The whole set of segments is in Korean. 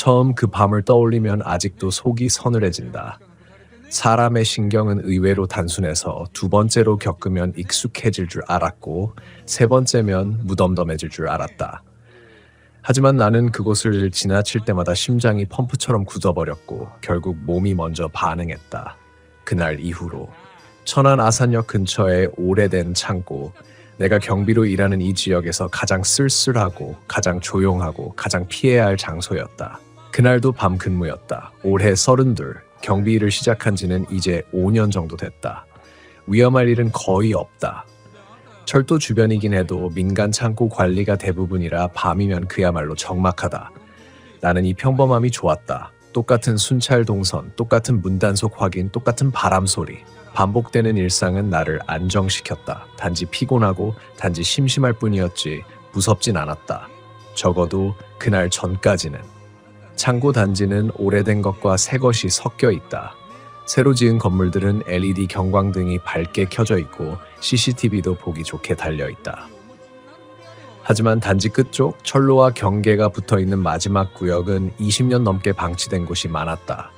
처음 그 밤을 떠올리면 아직도 속이 서늘해진다. 사람의 신경은 의외로 단순해서 두 번째로 겪으면 익숙해질 줄 알았고 세 번째면 무덤덤해질 줄 알았다. 하지만 나는 그곳을 지나칠 때마다 심장이 펌프처럼 굳어버렸고 결국 몸이 먼저 반응했다. 그날 이후로 천안 아산역 근처의 오래된 창고, 내가 경비로 일하는 이 지역에서 가장 쓸쓸하고 가장 조용하고 가장 피해야 할 장소였다. 그날도 밤 근무였다. 올해 32, 경비 일을 시작한 지는 이제 5년 정도 됐다. 위험할 일은 거의 없다. 철도 주변이긴 해도 민간 창고 관리가 대부분이라 밤이면 그야말로 적막하다. 나는 이 평범함이 좋았다. 똑같은 순찰 동선, 똑같은 문단속 확인, 똑같은 바람 소리. 반복되는 일상은 나를 안정시켰다. 단지 피곤하고 단지 심심할 뿐이었지 무섭진 않았다. 적어도 그날 전까지는. 창고 단지는 오래된 것과 새 것이 섞여 있다. 새로 지은 건물들은 LED 경광등이 밝게 켜져 있고 CCTV도 보기 좋게 달려 있다. 하지만 단지 끝쪽 철로와 경계가 붙어 있는 마지막 구역은 20년 넘게 방치된 곳이 많았다.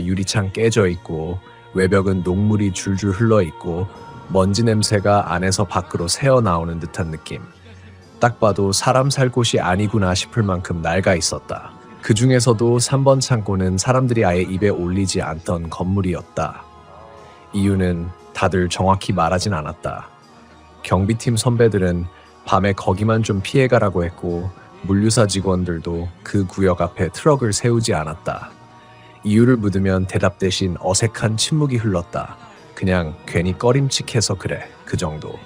유리창 깨져 있고 외벽은 녹물이 줄줄 흘러 있고 먼지 냄새가 안에서 밖으로 새어 나오는 듯한 느낌. 딱 봐도 사람 살 곳이 아니구나 싶을 만큼 낡아 있었다. 그 중에서도 3번 창고는 사람들이 아예 입에 올리지 않던 건물이었다. 이유는 다들 정확히 말하진 않았다. 경비팀 선배들은 밤에 거기만 좀 피해가라고 했고 물류사 직원들도 그 구역 앞에 트럭을 세우지 않았다. 이유를 묻으면 대답 대신 어색한 침묵이 흘렀다. 그냥 괜히 꺼림칙해서 그래, 그 정도.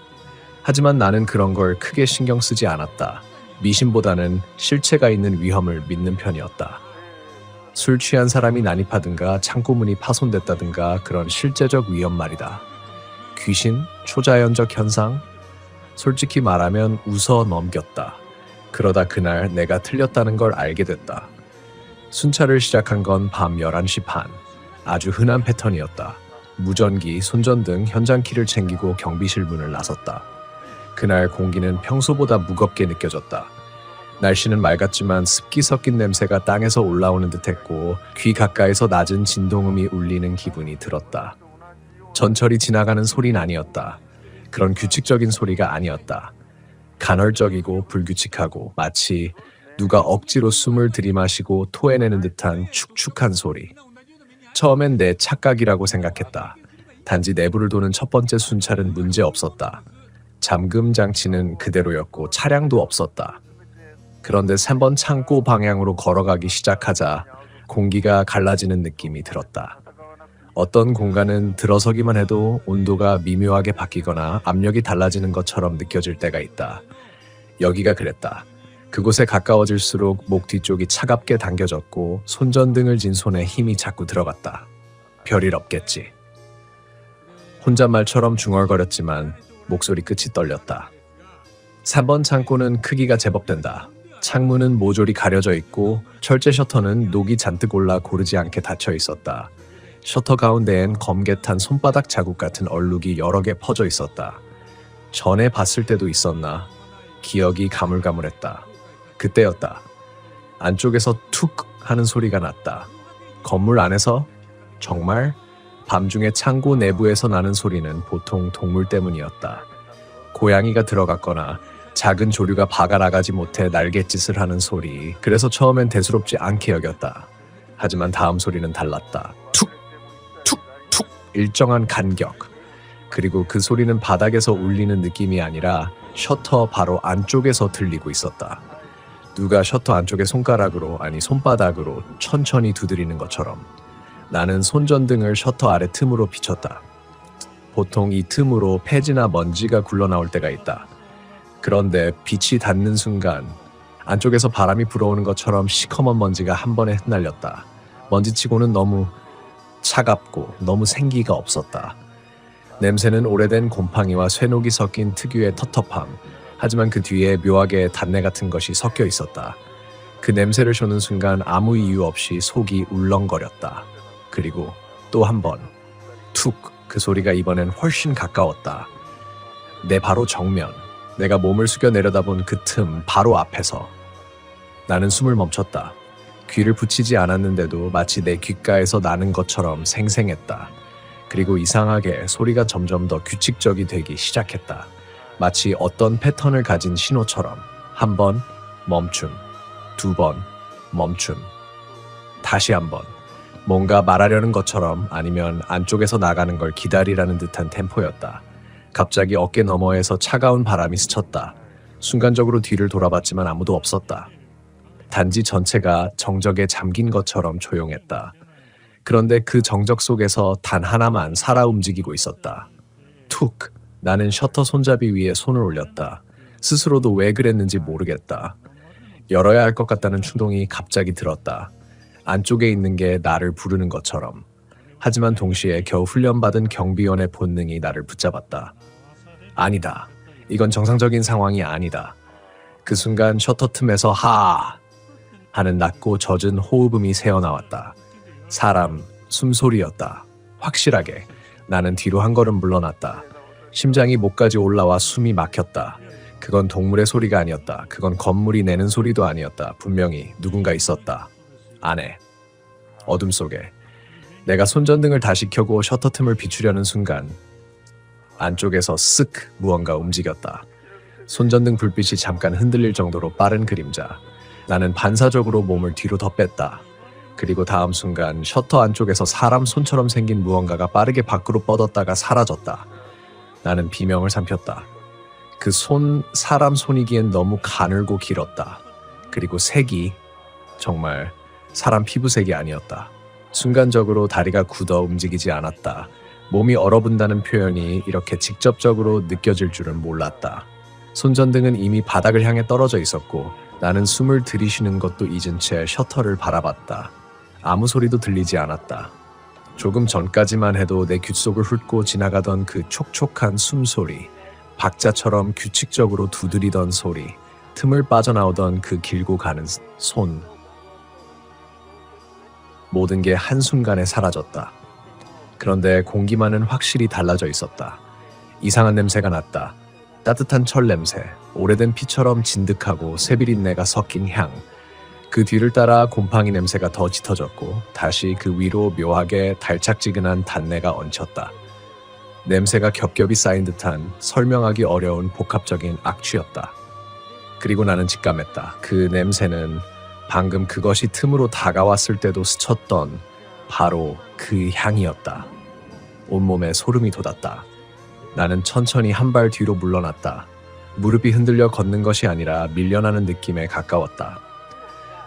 하지만 나는 그런 걸 크게 신경 쓰지 않았다. 미신보다는 실체가 있는 위험을 믿는 편이었다. 술 취한 사람이 난입하든가 창고문이 파손됐다든가 그런 실제적 위험 말이다. 귀신? 초자연적 현상? 솔직히 말하면 웃어 넘겼다. 그러다 그날 내가 틀렸다는 걸 알게 됐다. 순찰을 시작한 건 밤 11시 반. 아주 흔한 패턴이었다. 무전기, 손전등, 현장키를 챙기고 경비실 문을 나섰다. 그날 공기는 평소보다 무겁게 느껴졌다. 날씨는 맑았지만 습기 섞인 냄새가 땅에서 올라오는 듯했고 귀 가까이서 낮은 진동음이 울리는 기분이 들었다. 전철이 지나가는 소리는 아니었다. 그런 규칙적인 소리가 아니었다. 간헐적이고 불규칙하고 마치 누가 억지로 숨을 들이마시고 토해내는 듯한 축축한 소리. 처음엔 내 착각이라고 생각했다. 단지 내부를 도는 첫 번째 순찰은 문제 없었다. 잠금 장치는 그대로였고 차량도 없었다. 그런데 3번 창고 방향으로 걸어가기 시작하자 공기가 갈라지는 느낌이 들었다. 어떤 공간은 들어서기만 해도 온도가 미묘하게 바뀌거나 압력이 달라지는 것처럼 느껴질 때가 있다. 여기가 그랬다. 그곳에 가까워질수록 목 뒤쪽이 차갑게 당겨졌고 손전등을 쥔 손에 힘이 자꾸 들어갔다. 별일 없겠지. 혼잣말처럼 중얼거렸지만 목소리 끝이 떨렸다. 3번 창고는 크기가 제법 된다. 창문은 모조리 가려져 있고 철제 셔터는 녹이 잔뜩 올라 고르지 않게 닫혀 있었다. 셔터 가운데엔 검게 탄 손바닥 자국 같은 얼룩이 여러 개 퍼져 있었다. 전에 봤을 때도 있었나? 기억이 가물가물했다. 그때였다. 안쪽에서 툭 하는 소리가 났다. 건물 안에서? 정말? 밤중에 창고 내부에서 나는 소리는 보통 동물 때문이었다. 고양이가 들어갔거나 작은 조류가 박아나가지 못해 날갯짓을 하는 소리. 그래서 처음엔 대수롭지 않게 여겼다. 하지만 다음 소리는 달랐다. 툭! 툭! 툭! 일정한 간격. 그리고 그 소리는 바닥에서 울리는 느낌이 아니라 셔터 바로 안쪽에서 들리고 있었다. 누가 셔터 안쪽에 손가락으로, 아니 손바닥으로 천천히 두드리는 것처럼. 나는 손전등을 셔터 아래 틈으로 비췄다. 보통 이 틈으로 폐지나 먼지가 굴러나올 때가 있다. 그런데 빛이 닿는 순간 안쪽에서 바람이 불어오는 것처럼 시커먼 먼지가 한 번에 흩날렸다. 먼지치고는 너무 차갑고 너무 생기가 없었다. 냄새는 오래된 곰팡이와 쇠녹이 섞인 특유의 텁텁함. 하지만 그 뒤에 묘하게 단내 같은 것이 섞여 있었다. 그 냄새를 쇼는 순간 아무 이유 없이 속이 울렁거렸다. 그리고 또 한 번, 툭, 그 소리가 이번엔 훨씬 가까웠다. 내 바로 정면, 내가 몸을 숙여 내려다본 그 틈 바로 앞에서. 나는 숨을 멈췄다. 귀를 붙이지 않았는데도 마치 내 귓가에서 나는 것처럼 생생했다. 그리고 이상하게 소리가 점점 더 규칙적이 되기 시작했다. 마치 어떤 패턴을 가진 신호처럼 한 번 멈춤, 두 번 멈춤, 다시 한 번. 뭔가 말하려는 것처럼 아니면 안쪽에서 나가는 걸 기다리라는 듯한 템포였다. 갑자기 어깨 너머에서 차가운 바람이 스쳤다. 순간적으로 뒤를 돌아봤지만 아무도 없었다. 단지 전체가 정적에 잠긴 것처럼 조용했다. 그런데 그 정적 속에서 단 하나만 살아 움직이고 있었다. 툭! 나는 셔터 손잡이 위에 손을 올렸다. 스스로도 왜 그랬는지 모르겠다. 열어야 할 것 같다는 충동이 갑자기 들었다. 안쪽에 있는 게 나를 부르는 것처럼. 하지만 동시에 겨우 훈련받은 경비원의 본능이 나를 붙잡았다. 아니다. 이건 정상적인 상황이 아니다. 그 순간 셔터 틈에서 하! 하는 낮고 젖은 호흡음이 새어나왔다. 사람, 숨소리였다. 확실하게. 나는 뒤로 한 걸음 물러났다. 심장이 목까지 올라와 숨이 막혔다. 그건 동물의 소리가 아니었다. 그건 건물이 내는 소리도 아니었다. 분명히 누군가 있었다. 안에. 어둠 속에. 내가 손전등을 다시 켜고 셔터 틈을 비추려는 순간 안쪽에서 쓱 무언가 움직였다. 손전등 불빛이 잠깐 흔들릴 정도로 빠른 그림자. 나는 반사적으로 몸을 뒤로 더 뺐다. 그리고 다음 순간 셔터 안쪽에서 사람 손처럼 생긴 무언가가 빠르게 밖으로 뻗었다가 사라졌다. 나는 비명을 삼켰다. 그 손, 사람 손이기엔 너무 가늘고 길었다. 그리고 색이 정말 사람 피부색이 아니었다. 순간적으로 다리가 굳어 움직이지 않았다. 몸이 얼어붙는다는 표현이 이렇게 직접적으로 느껴질 줄은 몰랐다. 손전등은 이미 바닥을 향해 떨어져 있었고 나는 숨을 들이쉬는 것도 잊은 채 셔터를 바라봤다. 아무 소리도 들리지 않았다. 조금 전까지만 해도 내 귓속을 훑고 지나가던 그 촉촉한 숨소리, 박자처럼 규칙적으로 두드리던 소리, 틈을 빠져나오던 그 길고 가는 손. 모든 게 한순간에 사라졌다. 그런데 공기만은 확실히 달라져 있었다. 이상한 냄새가 났다. 따뜻한 철 냄새, 오래된 피처럼 진득하고 새비린내가 섞인 향. 그 뒤를 따라 곰팡이 냄새가 더 짙어졌고 다시 그 위로 묘하게 달짝지근한 단내가 얹혔다. 냄새가 겹겹이 쌓인 듯한 설명하기 어려운 복합적인 악취였다. 그리고 나는 직감했다. 그 냄새는 방금 그것이 틈으로 다가왔을 때도 스쳤던 바로 그 향이었다. 온몸에 소름이 돋았다. 나는 천천히 한 발 뒤로 물러났다. 무릎이 흔들려 걷는 것이 아니라 밀려나는 느낌에 가까웠다.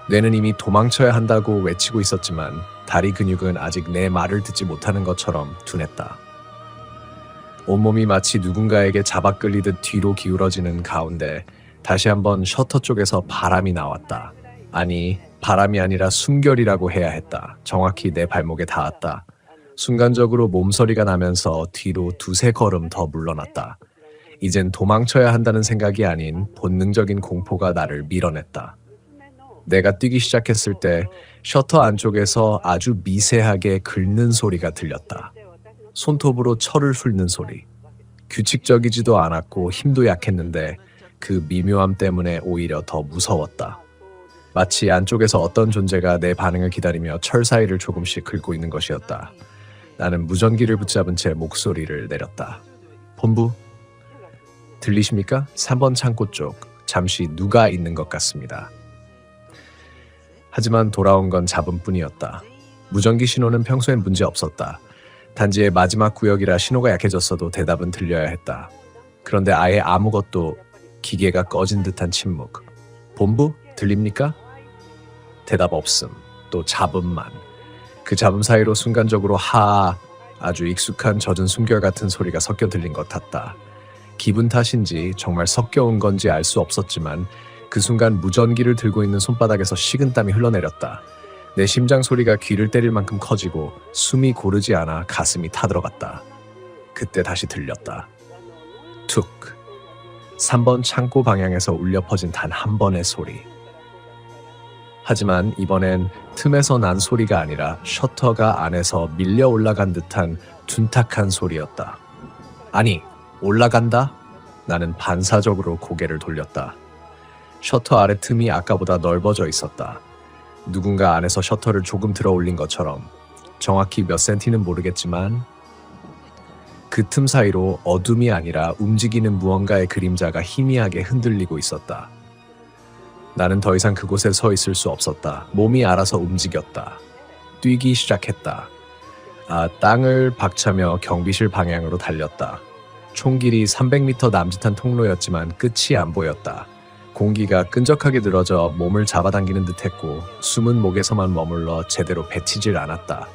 뇌는 이미 도망쳐야 한다고 외치고 있었지만 다리 근육은 아직 내 말을 듣지 못하는 것처럼 둔했다. 온몸이 마치 누군가에게 잡아 끌리듯 뒤로 기울어지는 가운데 다시 한번 셔터 쪽에서 바람이 나왔다. 아니, 바람이 아니라 숨결이라고 해야 했다. 정확히 내 발목에 닿았다. 순간적으로 몸서리가 나면서 뒤로 두세 걸음 더 물러났다. 이젠 도망쳐야 한다는 생각이 아닌 본능적인 공포가 나를 밀어냈다. 내가 뛰기 시작했을 때 셔터 안쪽에서 아주 미세하게 긁는 소리가 들렸다. 손톱으로 철을 훑는 소리. 규칙적이지도 않았고 힘도 약했는데 그 미묘함 때문에 오히려 더 무서웠다. 마치 안쪽에서 어떤 존재가 내 반응을 기다리며 철 사이를 조금씩 긁고 있는 것이었다. 나는 무전기를 붙잡은 채 목소리를 내렸다. 본부, 들리십니까? 3번 창고 쪽, 잠시 누가 있는 것 같습니다. 하지만 돌아온 건 잡음뿐이었다. 무전기 신호는 평소엔 문제 없었다. 단지의 마지막 구역이라 신호가 약해졌어도 대답은 들려야 했다. 그런데 아예 아무것도, 기계가 꺼진 듯한 침묵. 본부? 들립니까? 대답 없음. 또 잡음만. 그 잡음 사이로 순간적으로 아주 익숙한 젖은 숨결 같은 소리가 섞여 들린 것 같다. 기분 탓인지 정말 섞여온 건지 알 수 없었지만 그 순간 무전기를 들고 있는 손바닥에서 식은땀이 흘러내렸다. 내 심장 소리가 귀를 때릴 만큼 커지고 숨이 고르지 않아 가슴이 타들어갔다. 그때 다시 들렸다. 툭. 3번 창고 방향에서 울려 퍼진 단 한 번의 소리. 하지만 이번엔 틈에서 난 소리가 아니라 셔터가 안에서 밀려 올라간 듯한 둔탁한 소리였다. 아니, 올라간다? 나는 반사적으로 고개를 돌렸다. 셔터 아래 틈이 아까보다 넓어져 있었다. 누군가 안에서 셔터를 조금 들어 올린 것처럼. 정확히 몇 센티는 모르겠지만 그 틈 사이로 어둠이 아니라 움직이는 무언가의 그림자가 희미하게 흔들리고 있었다. 나는 더 이상 그곳에 서 있을 수 없었다. 몸이 알아서 움직였다. 뛰기 시작했다. 땅을 박차며 경비실 방향으로 달렸다. 총길이 300m 남짓한 통로였지만 끝이 안 보였다. 공기가 끈적하게 늘어져 몸을 잡아당기는 듯했고 숨은 목에서만 머물러 제대로 뱉히질 않았다.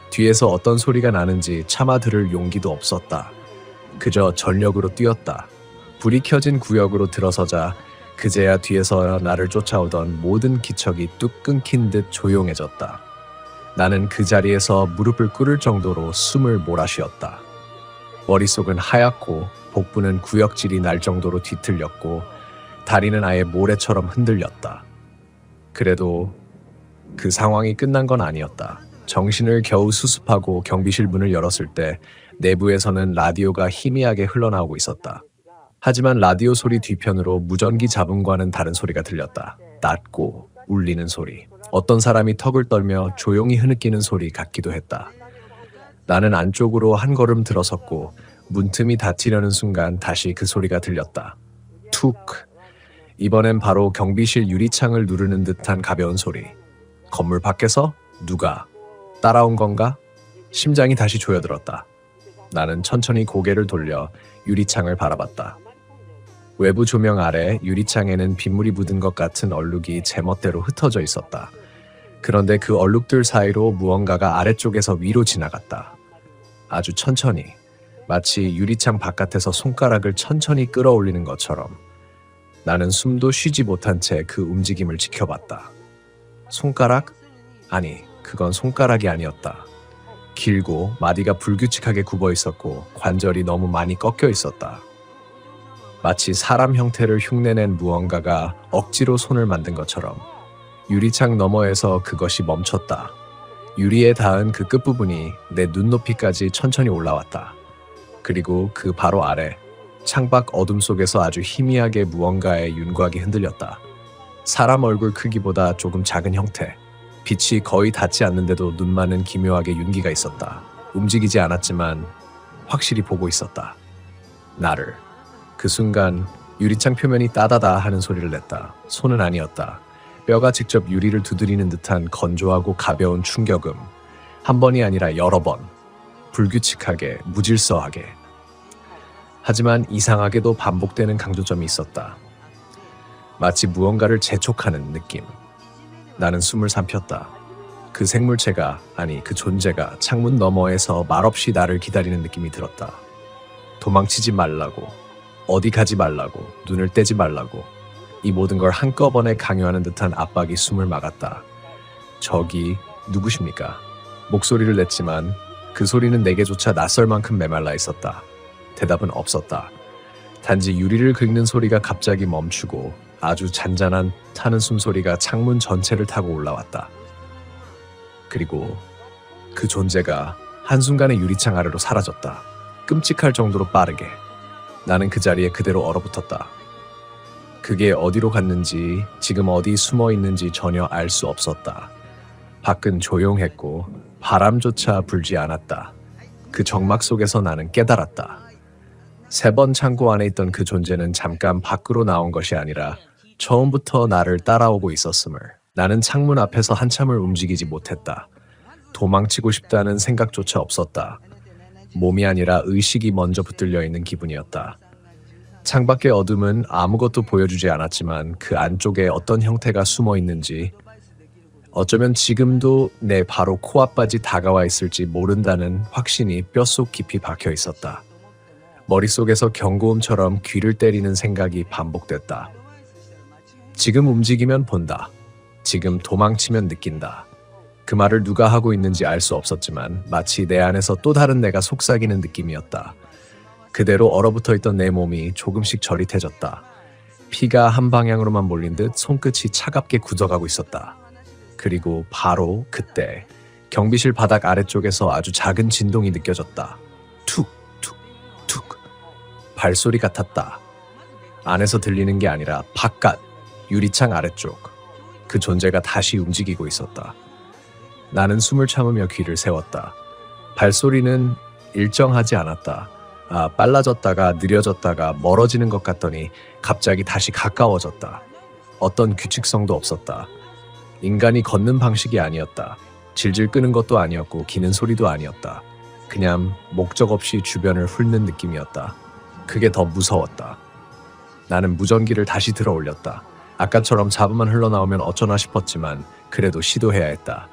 뒤에서 어떤 소리가 나는지 차마 들을 용기도 없었다. 그저 전력으로 뛰었다. 불이 켜진 구역으로 들어서자 그제야 뒤에서 나를 쫓아오던 모든 기척이 뚝 끊긴 듯 조용해졌다. 나는 그 자리에서 무릎을 꿇을 정도로 숨을 몰아쉬었다. 머릿속은 하얗고 복부는 구역질이 날 정도로 뒤틀렸고 다리는 아예 모래처럼 흔들렸다. 그래도 그 상황이 끝난 건 아니었다. 정신을 겨우 수습하고 경비실 문을 열었을 때 내부에서는 라디오가 희미하게 흘러나오고 있었다. 하지만 라디오 소리 뒤편으로 무전기 잡음과는 다른 소리가 들렸다. 낮고 울리는 소리. 어떤 사람이 턱을 떨며 조용히 흐느끼는 소리 같기도 했다. 나는 안쪽으로 한 걸음 들어섰고 문틈이 닫히려는 순간 다시 그 소리가 들렸다. 툭. 이번엔 바로 경비실 유리창을 누르는 듯한 가벼운 소리. 건물 밖에서 누가 따라온 건가? 심장이 다시 조여들었다. 나는 천천히 고개를 돌려 유리창을 바라봤다. 외부 조명 아래 유리창에는 빗물이 묻은 것 같은 얼룩이 제멋대로 흩어져 있었다. 그런데 그 얼룩들 사이로 무언가가 아래쪽에서 위로 지나갔다. 아주 천천히, 마치 유리창 바깥에서 손가락을 천천히 끌어올리는 것처럼. 나는 숨도 쉬지 못한 채 그 움직임을 지켜봤다. 손가락? 아니, 그건 손가락이 아니었다. 길고 마디가 불규칙하게 굽어 있었고 관절이 너무 많이 꺾여 있었다. 마치 사람 형태를 흉내낸 무언가가 억지로 손을 만든 것처럼. 유리창 너머에서 그것이 멈췄다. 유리에 닿은 그 끝부분이 내 눈높이까지 천천히 올라왔다. 그리고 그 바로 아래 창밖 어둠 속에서 아주 희미하게 무언가의 윤곽이 흔들렸다. 사람 얼굴 크기보다 조금 작은 형태. 빛이 거의 닿지 않는데도 눈만은 기묘하게 윤기가 있었다. 움직이지 않았지만 확실히 보고 있었다. 나를. 그 순간 유리창 표면이 따다다 하는 소리를 냈다. 손은 아니었다. 뼈가 직접 유리를 두드리는 듯한 건조하고 가벼운 충격음. 한 번이 아니라 여러 번. 불규칙하게, 무질서하게. 하지만 이상하게도 반복되는 강조점이 있었다. 마치 무언가를 재촉하는 느낌. 나는 숨을 삼켰다. 그 생물체가, 아니 그 존재가 창문 너머에서 말없이 나를 기다리는 느낌이 들었다. 도망치지 말라고, 어디 가지 말라고, 눈을 떼지 말라고. 이 모든 걸 한꺼번에 강요하는 듯한 압박이 숨을 막았다. 저기 누구십니까? 목소리를 냈지만 그 소리는 내게조차 낯설 만큼 메말라 있었다. 대답은 없었다. 단지 유리를 긁는 소리가 갑자기 멈추고 아주 잔잔한 타는 숨소리가 창문 전체를 타고 올라왔다. 그리고 그 존재가 한순간에 유리창 아래로 사라졌다. 끔찍할 정도로 빠르게. 나는 그 자리에 그대로 얼어붙었다. 그게 어디로 갔는지, 지금 어디 숨어 있는지 전혀 알 수 없었다. 밖은 조용했고 바람조차 불지 않았다. 그 정막 속에서 나는 깨달았다. 3번 창고 안에 있던 그 존재는 잠깐 밖으로 나온 것이 아니라 처음부터 나를 따라오고 있었음을. 나는 창문 앞에서 한참을 움직이지 못했다. 도망치고 싶다는 생각조차 없었다. 몸이 아니라 의식이 먼저 붙들려 있는 기분이었다. 창밖의 어둠은 아무것도 보여주지 않았지만 그 안쪽에 어떤 형태가 숨어 있는지, 어쩌면 지금도 내 바로 코앞까지 다가와 있을지 모른다는 확신이 뼛속 깊이 박혀 있었다. 머릿속에서 경고음처럼 귀를 때리는 생각이 반복됐다. 지금 움직이면 본다. 지금 도망치면 느낀다. 그 말을 누가 하고 있는지 알 수 없었지만 마치 내 안에서 또 다른 내가 속삭이는 느낌이었다. 그대로 얼어붙어 있던 내 몸이 조금씩 저릿해졌다. 피가 한 방향으로만 몰린 듯 손끝이 차갑게 굳어가고 있었다. 그리고 바로 그때 경비실 바닥 아래쪽에서 아주 작은 진동이 느껴졌다. 툭, 툭, 툭. 발소리 같았다. 안에서 들리는 게 아니라 바깥, 유리창 아래쪽. 그 존재가 다시 움직이고 있었다. 나는 숨을 참으며 귀를 세웠다. 발소리는 일정하지 않았다. 빨라졌다가 느려졌다가 멀어지는 것 같더니 갑자기 다시 가까워졌다. 어떤 규칙성도 없었다. 인간이 걷는 방식이 아니었다. 질질 끄는 것도 아니었고 기는 소리도 아니었다. 그냥 목적 없이 주변을 훑는 느낌이었다. 그게 더 무서웠다. 나는 무전기를 다시 들어 올렸다. 아까처럼 잡음만 흘러나오면 어쩌나 싶었지만 그래도 시도해야 했다.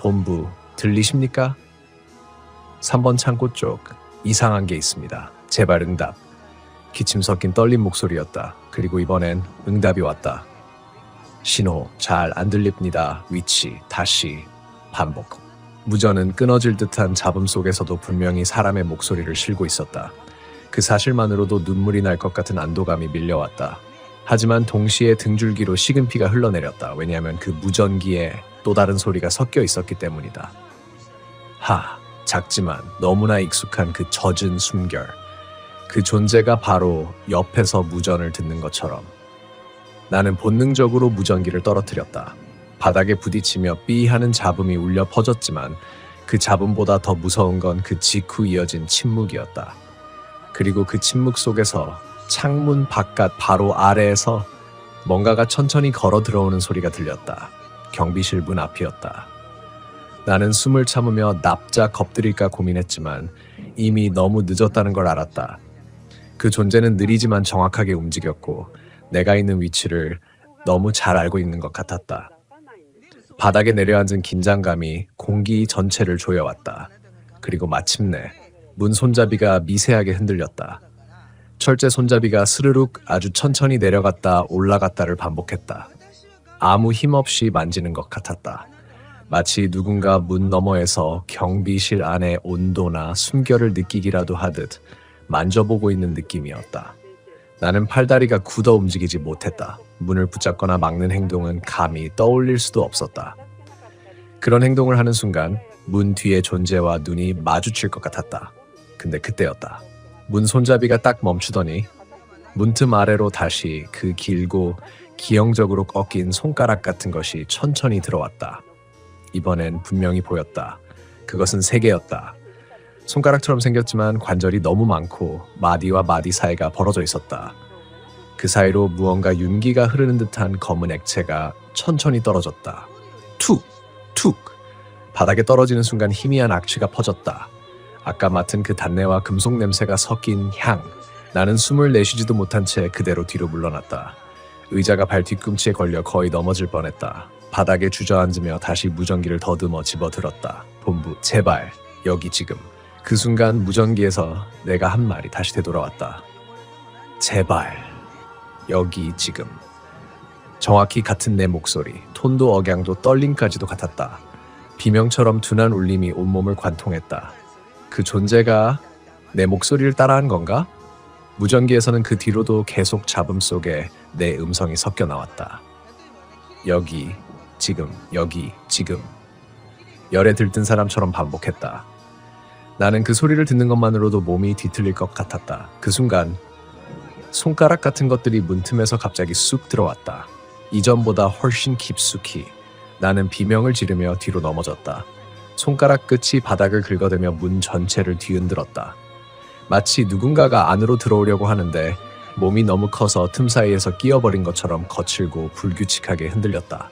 본부, 들리십니까? 3번 창고 쪽, 이상한 게 있습니다. 제발 응답. 기침 섞인 떨린 목소리였다. 그리고 이번엔 응답이 왔다. 신호, 잘 안 들립니다. 위치, 다시, 반복. 무전은 끊어질 듯한 잡음 속에서도 분명히 사람의 목소리를 실고 있었다. 그 사실만으로도 눈물이 날 것 같은 안도감이 밀려왔다. 하지만 동시에 등줄기로 식은 피가 흘러내렸다. 왜냐하면 그 무전기에 또 다른 소리가 섞여 있었기 때문이다. 작지만 너무나 익숙한 그 젖은 숨결. 그 존재가 바로 옆에서 무전을 듣는 것처럼. 나는 본능적으로 무전기를 떨어뜨렸다. 바닥에 부딪히며 삐 하는 잡음이 울려 퍼졌지만 그 잡음보다 더 무서운 건 그 직후 이어진 침묵이었다. 그리고 그 침묵 속에서 창문 바깥 바로 아래에서 뭔가가 천천히 걸어 들어오는 소리가 들렸다. 경비실 문 앞이었다. 나는 숨을 참으며 납작 엎드릴까 고민했지만 이미 너무 늦었다는 걸 알았다. 그 존재는 느리지만 정확하게 움직였고 내가 있는 위치를 너무 잘 알고 있는 것 같았다. 바닥에 내려앉은 긴장감이 공기 전체를 조여왔다. 그리고 마침내 문 손잡이가 미세하게 흔들렸다. 철제 손잡이가 스르륵 아주 천천히 내려갔다 올라갔다를 반복했다. 아무 힘 없이 만지는 것 같았다. 마치 누군가 문 너머에서 경비실 안의 온도나 숨결을 느끼기라도 하듯 만져보고 있는 느낌이었다. 나는 팔다리가 굳어 움직이지 못했다. 문을 붙잡거나 막는 행동은 감히 떠올릴 수도 없었다. 그런 행동을 하는 순간 문 뒤의 존재와 눈이 마주칠 것 같았다. 근데 그때였다. 문 손잡이가 딱 멈추더니 문틈 아래로 다시 그 길고 기형적으로 꺾인 손가락 같은 것이 천천히 들어왔다. 이번엔 분명히 보였다. 그것은 3개였다. 손가락처럼 생겼지만 관절이 너무 많고 마디와 마디 사이가 벌어져 있었다. 그 사이로 무언가 윤기가 흐르는 듯한 검은 액체가 천천히 떨어졌다. 툭! 툭! 바닥에 떨어지는 순간 희미한 악취가 퍼졌다. 아까 맡은 그 단내와 금속 냄새가 섞인 향. 나는 숨을 내쉬지도 못한 채 그대로 뒤로 물러났다. 의자가 발 뒤꿈치에 걸려 거의 넘어질 뻔했다. 바닥에 주저앉으며 다시 무전기를 더듬어 집어들었다. 본부, 제발, 여기 지금. 그 순간 무전기에서 내가 한 말이 다시 되돌아왔다. 제발, 여기 지금. 정확히 같은 내 목소리, 톤도 억양도 떨림까지도 같았다. 비명처럼 둔한 울림이 온몸을 관통했다. 그 존재가 내 목소리를 따라한 건가? 무전기에서는 그 뒤로도 계속 잡음 속에 내 음성이 섞여 나왔다. 여기, 지금, 여기, 지금. 열에 들뜬 사람처럼 반복했다. 나는 그 소리를 듣는 것만으로도 몸이 뒤틀릴 것 같았다. 그 순간 손가락 같은 것들이 문틈에서 갑자기 쑥 들어왔다. 이전보다 훨씬 깊숙이. 나는 비명을 지르며 뒤로 넘어졌다. 손가락 끝이 바닥을 긁어대며 문 전체를 뒤흔들었다. 마치 누군가가 안으로 들어오려고 하는데 몸이 너무 커서 틈 사이에서 끼어버린 것처럼 거칠고 불규칙하게 흔들렸다.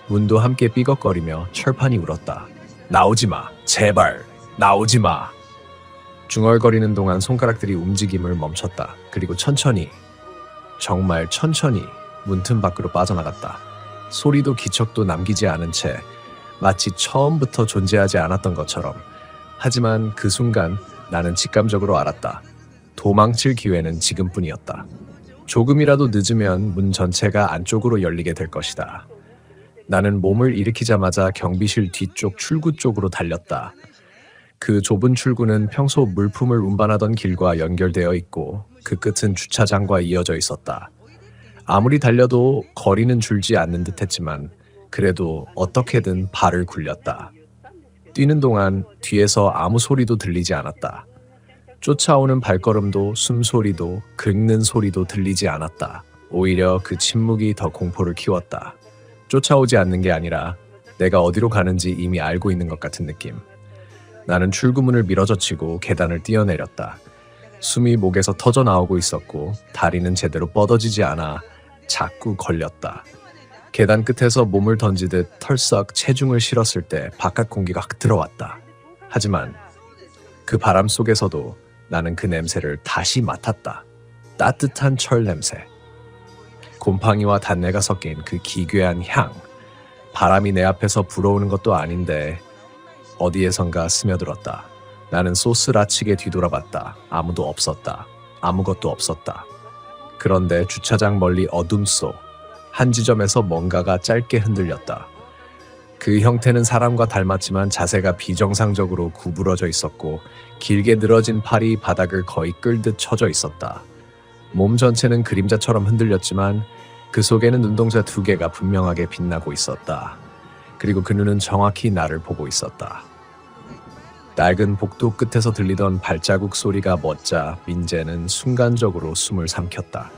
문도 함께 삐걱거리며 철판이 울었다. 나오지 마, 제발, 나오지 마. 중얼거리는 동안 손가락들이 움직임을 멈췄다. 그리고 천천히, 정말 천천히 문틈 밖으로 빠져나갔다. 소리도 기척도 남기지 않은 채 마치 처음부터 존재하지 않았던 것처럼. 하지만 그 순간 나는 직감적으로 알았다. 도망칠 기회는 지금뿐이었다. 조금이라도 늦으면 문 전체가 안쪽으로 열리게 될 것이다. 나는 몸을 일으키자마자 경비실 뒤쪽 출구 쪽으로 달렸다. 그 좁은 출구는 평소 물품을 운반하던 길과 연결되어 있고 그 끝은 주차장과 이어져 있었다. 아무리 달려도 거리는 줄지 않는 듯했지만 그래도 어떻게든 발을 굴렸다. 뛰는 동안 뒤에서 아무 소리도 들리지 않았다. 쫓아오는 발걸음도 숨소리도 긁는 소리도 들리지 않았다. 오히려 그 침묵이 더 공포를 키웠다. 쫓아오지 않는 게 아니라 내가 어디로 가는지 이미 알고 있는 것 같은 느낌. 나는 출구문을 밀어젖히고 계단을 뛰어내렸다. 숨이 목에서 터져 나오고 있었고 다리는 제대로 뻗어지지 않아 자꾸 걸렸다. 계단 끝에서 몸을 던지듯 털썩 체중을 실었을 때 바깥 공기가 확 들어왔다. 하지만 그 바람 속에서도 나는 그 냄새를 다시 맡았다. 따뜻한 철 냄새. 곰팡이와 단내가 섞인 그 기괴한 향. 바람이 내 앞에서 불어오는 것도 아닌데 어디에선가 스며들었다. 나는 소스라치게 뒤돌아봤다. 아무도 없었다. 아무것도 없었다. 그런데 주차장 멀리 어둠 속 한 지점에서 뭔가가 짧게 흔들렸다. 그 형태는 사람과 닮았지만 자세가 비정상적으로 구부러져 있었고 길게 늘어진 팔이 바닥을 거의 끌듯 쳐져 있었다. 몸 전체는 그림자처럼 흔들렸지만 그 속에는 눈동자 2개가 분명하게 빛나고 있었다. 그리고 그 눈은 정확히 나를 보고 있었다. 낡은 복도 끝에서 들리던 발자국 소리가 멎자 민재는 순간적으로 숨을 삼켰다.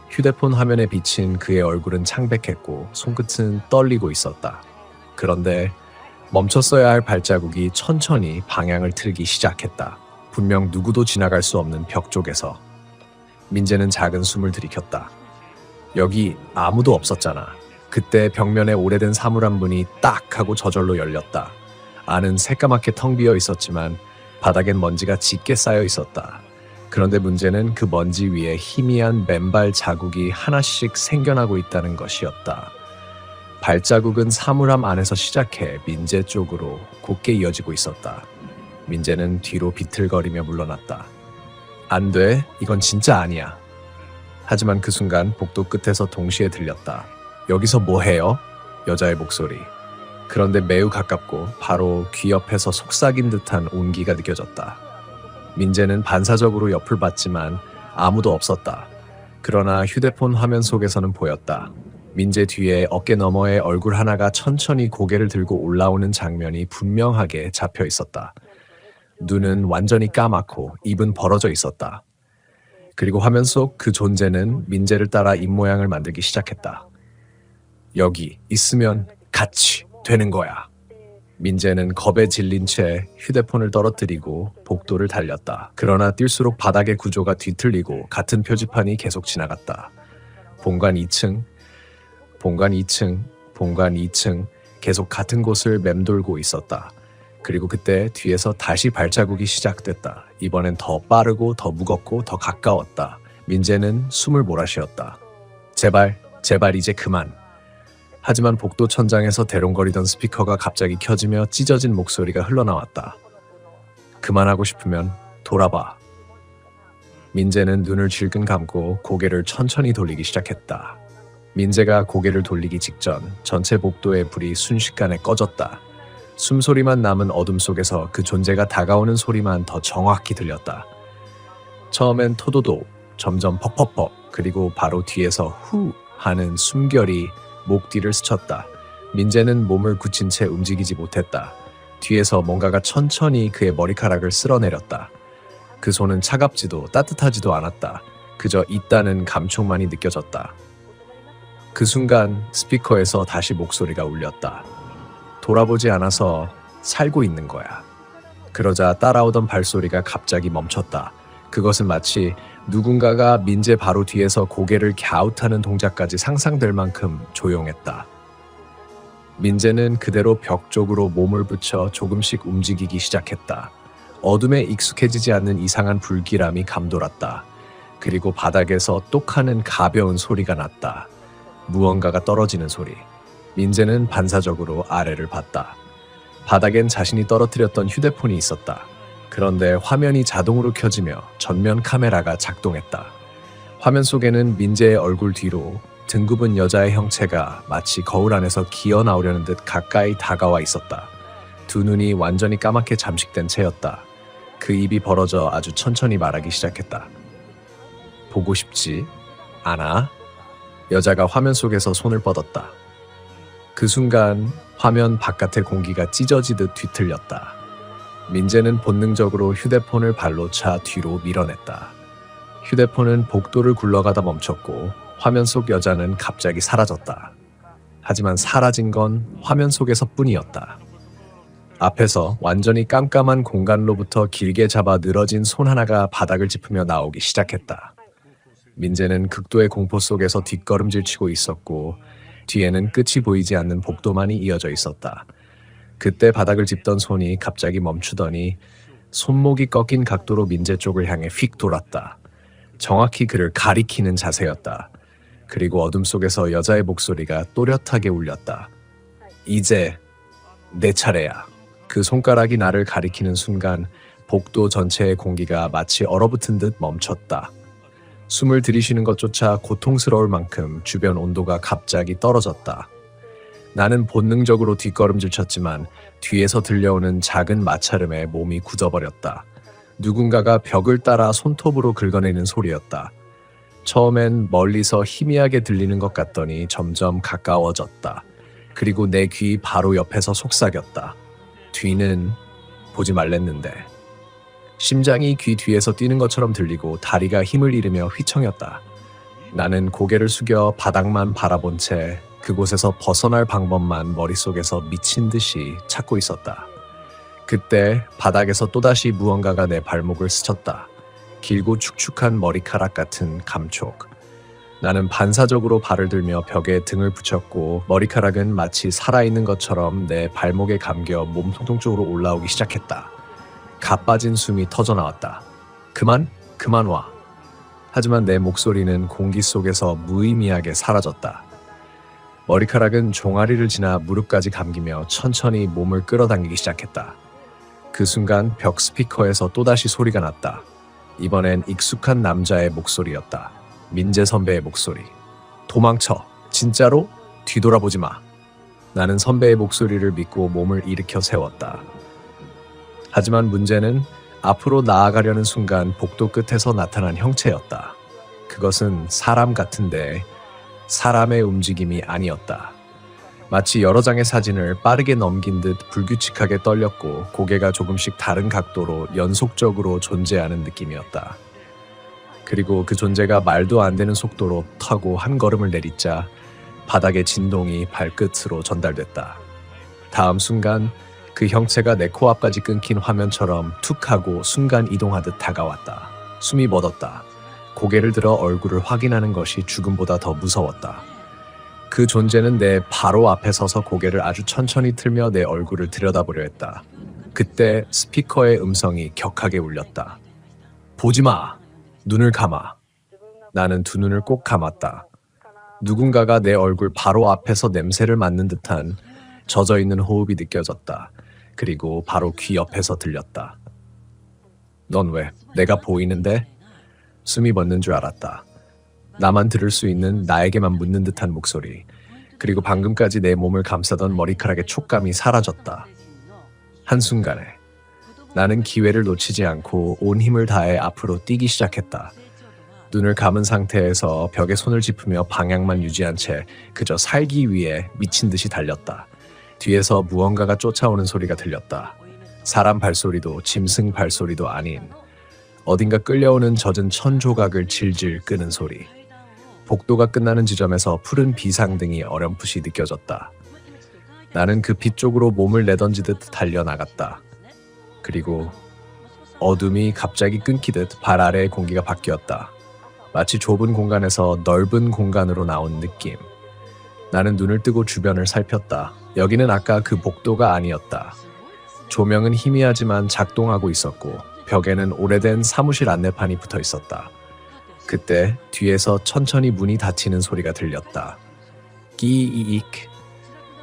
휴대폰 화면에 비친 그의 얼굴은 창백했고 손끝은 떨리고 있었다. 그런데 멈췄어야 할 발자국이 천천히 방향을 틀기 시작했다. 분명 누구도 지나갈 수 없는 벽 쪽에서. 민재는 작은 숨을 들이켰다. 여기 아무도 없었잖아. 그때 벽면에 오래된 사물 한 문이 딱 하고 저절로 열렸다. 안은 새까맣게 텅 비어 있었지만 바닥엔 먼지가 짙게 쌓여 있었다. 그런데 문제는 그 먼지 위에 희미한 맨발 자국이 하나씩 생겨나고 있다는 것이었다. 발자국은 사물함 안에서 시작해 민재 쪽으로 곧게 이어지고 있었다. 민재는 뒤로 비틀거리며 물러났다. 안 돼, 이건 진짜 아니야. 하지만 그 순간 복도 끝에서 동시에 들렸다. 여기서 뭐 해요? 여자의 목소리. 그런데 매우 가깝고 바로 귀 옆에서 속삭인 듯한 온기가 느껴졌다. 민재는 반사적으로 옆을 봤지만 아무도 없었다. 그러나 휴대폰 화면 속에서는 보였다. 민재 뒤에 어깨 너머에 얼굴 하나가 천천히 고개를 들고 올라오는 장면이 분명하게 잡혀 있었다. 눈은 완전히 까맣고 입은 벌어져 있었다. 그리고 화면 속 그 존재는 민재를 따라 입모양을 만들기 시작했다. 여기 있으면 같이 되는 거야. 민재는 겁에 질린 채 휴대폰을 떨어뜨리고 복도를 달렸다. 그러나 뛸수록 바닥의 구조가 뒤틀리고 같은 표지판이 계속 지나갔다. 본관 2층, 본관 2층, 본관 2층 계속 같은 곳을 맴돌고 있었다. 그리고 그때 뒤에서 다시 발자국이 시작됐다. 이번엔 더 빠르고 더 무겁고 더 가까웠다. 민재는 숨을 몰아쉬었다. 제발, 제발 이제 그만. 하지만 복도 천장에서 대롱거리던 스피커가 갑자기 켜지며 찢어진 목소리가 흘러나왔다. 그만하고 싶으면 돌아봐. 민재는 눈을 질끈 감고 고개를 천천히 돌리기 시작했다. 민재가 고개를 돌리기 직전 전체 복도의 불이 순식간에 꺼졌다. 숨소리만 남은 어둠 속에서 그 존재가 다가오는 소리만 더 정확히 들렸다. 처음엔 토도도, 점점 퍽퍽퍽, 그리고 바로 뒤에서 후 하는 숨결이 목 뒤를 스쳤다. 민재는 몸을 굳힌 채 움직이지 못했다. 뒤에서 뭔가가 천천히 그의 머리카락을 쓸어내렸다. 그 손은 차갑지도 따뜻하지도 않았다. 그저 있다는 감촉만이 느껴졌다. 그 순간 스피커에서 다시 목소리가 울렸다. 돌아보지 않아서 살고 있는 거야. 그러자 따라오던 발소리가 갑자기 멈췄다. 그것은 마치 누군가가 민재 바로 뒤에서 고개를 갸웃하는 동작까지 상상될 만큼 조용했다. 민재는 그대로 벽 쪽으로 몸을 붙여 조금씩 움직이기 시작했다. 어둠에 익숙해지지 않는 이상한 불길함이 감돌았다. 그리고 바닥에서 똑하는 가벼운 소리가 났다. 무언가가 떨어지는 소리. 민재는 반사적으로 아래를 봤다. 바닥엔 자신이 떨어뜨렸던 휴대폰이 있었다. 그런데 화면이 자동으로 켜지며 전면 카메라가 작동했다. 화면 속에는 민재의 얼굴 뒤로 등 굽은 여자의 형체가 마치 거울 안에서 기어 나오려는 듯 가까이 다가와 있었다. 두 눈이 완전히 까맣게 잠식된 채였다. 그 입이 벌어져 아주 천천히 말하기 시작했다. 보고 싶지 않아? 여자가 화면 속에서 손을 뻗었다. 그 순간 화면 바깥의 공기가 찢어지듯 뒤틀렸다. 민재는 본능적으로 휴대폰을 발로 차 뒤로 밀어냈다. 휴대폰은 복도를 굴러가다 멈췄고 화면 속 여자는 갑자기 사라졌다. 하지만 사라진 건 화면 속에서뿐이었다. 앞에서 완전히 깜깜한 공간로부터 길게 잡아 늘어진 손 하나가 바닥을 짚으며 나오기 시작했다. 민재는 극도의 공포 속에서 뒷걸음질 치고 있었고 뒤에는 끝이 보이지 않는 복도만이 이어져 있었다. 그때 바닥을 짚던 손이 갑자기 멈추더니 손목이 꺾인 각도로 민재 쪽을 향해 휙 돌았다. 정확히 그를 가리키는 자세였다. 그리고 어둠 속에서 여자의 목소리가 또렷하게 울렸다. 이제 내 차례야. 그 손가락이 나를 가리키는 순간 복도 전체의 공기가 마치 얼어붙은 듯 멈췄다. 숨을 들이쉬는 것조차 고통스러울 만큼 주변 온도가 갑자기 떨어졌다. 나는 본능적으로 뒷걸음질 쳤지만 뒤에서 들려오는 작은 마찰음에 몸이 굳어버렸다. 누군가가 벽을 따라 손톱으로 긁어내는 소리였다. 처음엔 멀리서 희미하게 들리는 것 같더니 점점 가까워졌다. 그리고 내 귀 바로 옆에서 속삭였다. 뒤는 보지 말랬는데. 심장이 귀 뒤에서 뛰는 것처럼 들리고 다리가 힘을 잃으며 휘청였다. 나는 고개를 숙여 바닥만 바라본 채 그곳에서 벗어날 방법만 머릿속에서 미친 듯이 찾고 있었다. 그때 바닥에서 또다시 무언가가 내 발목을 스쳤다. 길고 축축한 머리카락 같은 감촉. 나는 반사적으로 발을 들며 벽에 등을 붙였고 머리카락은 마치 살아있는 것처럼 내 발목에 감겨 몸통 쪽으로 올라오기 시작했다. 가빠진 숨이 터져나왔다. 그만 와. 하지만 내 목소리는 공기 속에서 무의미하게 사라졌다. 머리카락은 종아리를 지나 무릎까지 감기며 천천히 몸을 끌어당기기 시작했다. 그 순간 벽 스피커에서 또다시 소리가 났다. 이번엔 익숙한 남자의 목소리였다. 민재 선배의 목소리. 도망쳐. 진짜로? 뒤돌아보지 마. 나는 선배의 목소리를 믿고 몸을 일으켜 세웠다. 하지만 문제는 앞으로 나아가려는 순간 복도 끝에서 나타난 형체였다. 그것은 사람 같은데 사람의 움직임이 아니었다. 마치 여러 장의 사진을 빠르게 넘긴 듯 불규칙하게 떨렸고 고개가 조금씩 다른 각도로 연속적으로 존재하는 느낌이었다. 그리고 그 존재가 말도 안 되는 속도로 타고 한 걸음을 내딛자 바닥의 진동이 발끝으로 전달됐다. 다음 순간 그 형체가 내 코앞까지 끊긴 화면처럼 툭 하고 순간 이동하듯 다가왔다. 숨이 멎었다. 고개를 들어 얼굴을 확인하는 것이 죽음보다 더 무서웠다. 그 존재는 내 바로 앞에 서서 고개를 아주 천천히 틀며 내 얼굴을 들여다보려 했다. 그때 스피커의 음성이 격하게 울렸다. 보지 마. 눈을 감아. 나는 두 눈을 꼭 감았다. 누군가가 내 얼굴 바로 앞에서 냄새를 맡는 듯한 젖어있는 호흡이 느껴졌다. 그리고 바로 귀 옆에서 들렸다. 넌 왜? 내가 보이는데? 숨이 멎는 줄 알았다. 나만 들을 수 있는 나에게만 묻는 듯한 목소리. 그리고 방금까지 내 몸을 감싸던 머리카락의 촉감이 사라졌다. 한순간에 나는 기회를 놓치지 않고 온 힘을 다해 앞으로 뛰기 시작했다. 눈을 감은 상태에서 벽에 손을 짚으며 방향만 유지한 채 그저 살기 위해 미친 듯이 달렸다. 뒤에서 무언가가 쫓아오는 소리가 들렸다. 사람 발소리도 짐승 발소리도 아닌 어딘가 끌려오는 젖은 천 조각을 질질 끄는 소리. 복도가 끝나는 지점에서 푸른 비상등이 어렴풋이 느껴졌다. 나는 그 빛 쪽으로 몸을 내던지듯 달려나갔다. 그리고 어둠이 갑자기 끊기듯 발 아래의 공기가 바뀌었다. 마치 좁은 공간에서 넓은 공간으로 나온 느낌. 나는 눈을 뜨고 주변을 살폈다. 여기는 아까 그 복도가 아니었다. 조명은 희미하지만 작동하고 있었고 벽에는 오래된 사무실 안내판이 붙어 있었다. 그때 뒤에서 천천히 문이 닫히는 소리가 들렸다. 끼익.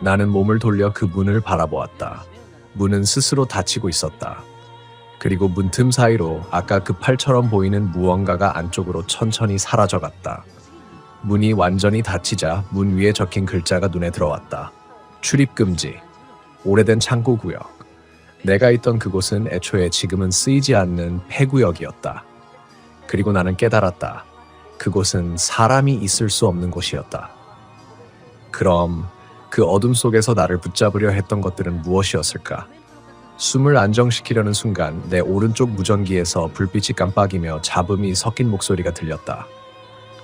나는 몸을 돌려 그 문을 바라보았다. 문은 스스로 닫히고 있었다. 그리고 문틈 사이로 아까 그 팔처럼 보이는 무언가가 안쪽으로 천천히 사라져갔다. 문이 완전히 닫히자 문 위에 적힌 글자가 눈에 들어왔다. 출입금지. 오래된 창고 구역. 내가 있던 그곳은 애초에 지금은 쓰이지 않는 폐구역이었다. 그리고 나는 깨달았다. 그곳은 사람이 있을 수 없는 곳이었다. 그럼 그 어둠 속에서 나를 붙잡으려 했던 것들은 무엇이었을까? 숨을 안정시키려는 순간 내 오른쪽 무전기에서 불빛이 깜빡이며 잡음이 섞인 목소리가 들렸다.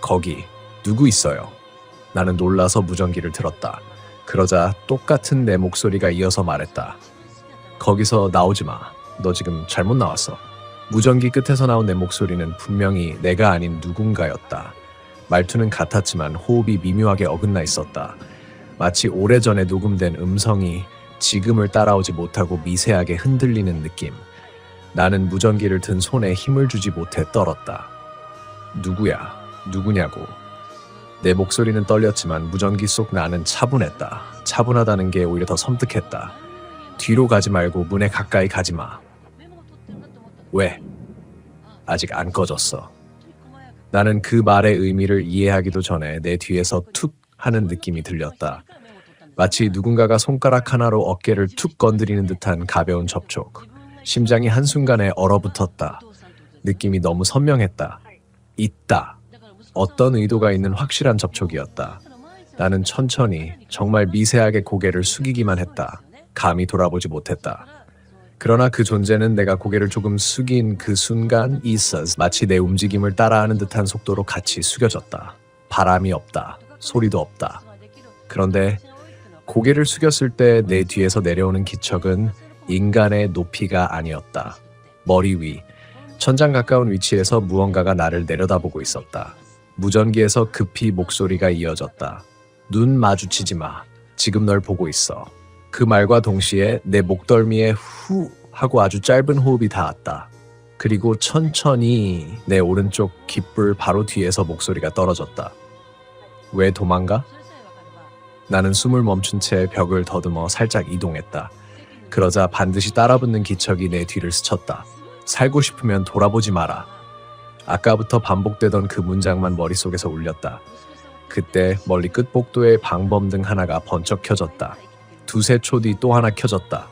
거기 누구 있어요? 나는 놀라서 무전기를 들었다. 그러자 똑같은 내 목소리가 이어서 말했다. 거기서 나오지 마. 너 지금 잘못 나왔어. 무전기 끝에서 나온 내 목소리는 분명히 내가 아닌 누군가였다. 말투는 같았지만 호흡이 미묘하게 어긋나 있었다. 마치 오래전에 녹음된 음성이 지금을 따라오지 못하고 미세하게 흔들리는 느낌. 나는 무전기를 든 손에 힘을 주지 못해 떨었다. 누구야? 누구냐고. 내 목소리는 떨렸지만 무전기 속 나는 차분했다. 차분하다는 게 오히려 더 섬뜩했다. 뒤로 가지 말고 문에 가까이 가지 마. 왜? 아직 안 꺼졌어. 나는 그 말의 의미를 이해하기도 전에 내 뒤에서 툭 하는 느낌이 들렸다. 마치 누군가가 손가락 하나로 어깨를 툭 건드리는 듯한 가벼운 접촉. 심장이 한순간에 얼어붙었다. 느낌이 너무 선명했다. 있다. 어떤 의도가 있는 확실한 접촉이었다. 나는 천천히 정말 미세하게 고개를 숙이기만 했다. 감히 돌아보지 못했다. 그러나 그 존재는 내가 고개를 조금 숙인 그 순간 있었어. 마치 내 움직임을 따라하는 듯한 속도로 같이 숙여졌다. 바람이 없다. 소리도 없다. 그런데 고개를 숙였을 때 내 뒤에서 내려오는 기척은 인간의 높이가 아니었다. 머리 위, 천장 가까운 위치에서 무언가가 나를 내려다보고 있었다. 무전기에서 급히 목소리가 이어졌다. 눈 마주치지 마. 지금 널 보고 있어. 그 말과 동시에 내 목덜미에 후 하고 아주 짧은 호흡이 닿았다. 그리고 천천히 내 오른쪽 귓불 바로 뒤에서 목소리가 떨어졌다. 왜 도망가? 나는 숨을 멈춘 채 벽을 더듬어 살짝 이동했다. 그러자 반드시 따라붙는 기척이 내 뒤를 스쳤다. 살고 싶으면 돌아보지 마라. 아까부터 반복되던 그 문장만 머릿속에서 울렸다. 그때 멀리 끝복도에 방범등 하나가 번쩍 켜졌다. 두세 초 뒤 또 하나 켜졌다.